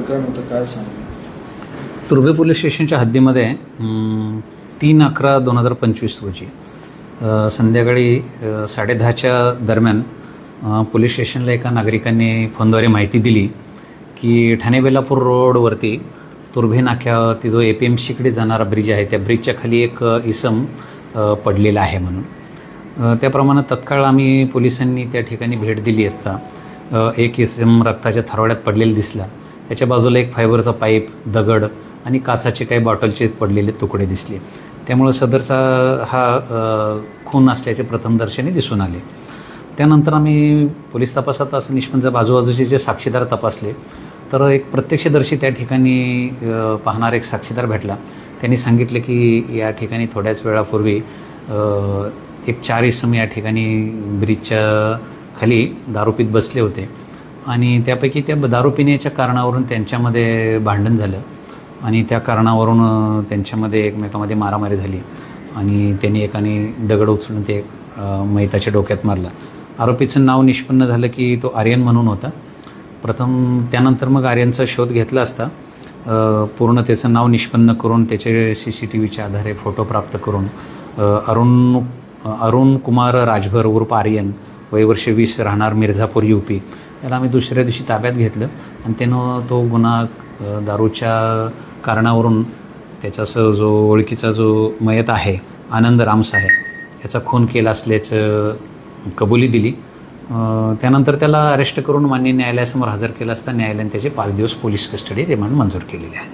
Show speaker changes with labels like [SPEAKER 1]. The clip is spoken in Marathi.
[SPEAKER 1] प्रकरण होतं, काय सांगू?
[SPEAKER 2] तुर्भे पोलीस स्टेशनच्या हद्दीमध्ये 3/11/2025 रोजी संध्याकाळी 10:30च्या दरम्यान पोलीस स्टेशनला एका नागरिकांनी फोनद्वारे माहिती दिली की ठाणे बेलापूर रोडवरती तुर्भे नाक्यावरती जो APMCकडे जाणारा ब्रिज आहे त्या ब्रिजच्या खाली एक इसम पडलेला आहे म्हणून. त्याप्रमाणे तत्काळ आम्ही पोलिसांनी त्या ठिकाणी भेट दिली असता एक इसम रक्ताच्या थारोळ्यात पडलेला दिसला. त्याच्या बाजूला एक फायबरचा पाईप, दगड आणि काचाचे काही बॉटलचे पडलेले तुकडे दिसले. त्यामुळे सदरचा हा खून असल्याचे प्रथमदर्शनी दिसून आले. त्यानंतर आम्ही पोलीस तपासात असं निष्पन्न बाजूबाजूचे जे साक्षीदार तपासले तर एक प्रत्यक्षदर्शी त्या ठिकाणी पाहणारा एक साक्षीदार भेटला. त्यांनी सांगितलं की या ठिकाणी थोड्याच वेळापूर्वी एक 4 इसम या ठिकाणी ब्रिजच्या खाली दारू पीत बसले होते आणि त्यापैकी त्या दारू पिण्याच्या कारणावरून त्यांच्यामध्ये भांडण झालं आणि त्या कारणावरून त्यांच्यामध्ये एकमेकांमध्ये मारामारी झाली आणि त्यांनी एकाने दगड उचलून ते मैताच्या डोक्यात मारला. आरोपीचं नाव निष्पन्न झालं की तो आर्यन म्हणून होता. त्यानंतर मग आर्यनचा शोध घेतला असता पूर्ण त्याचं नाव निष्पन्न करून त्याचे CCTVच्या आधारे फोटो प्राप्त करून अरुण कुमार राजभर उर्फ आर्यन, वय वर्ष 20, राहणार मिर्झापूर UP, याला आम्ही दुसऱ्या दिवशी ताब्यात घेतलं आणि त्यानं तो गुन्हा दारूच्या कारणावरून त्याचा जो ओळखीचा जो मयत आहे आनंद रामसाहेब याचा खून केला असल्याचं कबुली दिली. त्यानंतर त्याला अरेस्ट करून माननीय न्यायालयासमोर हजर केलं असता न्यायालयाने त्याचे 5 दिवस पोलीस कस्टडी रिमांड मंजूर केलेले आहे.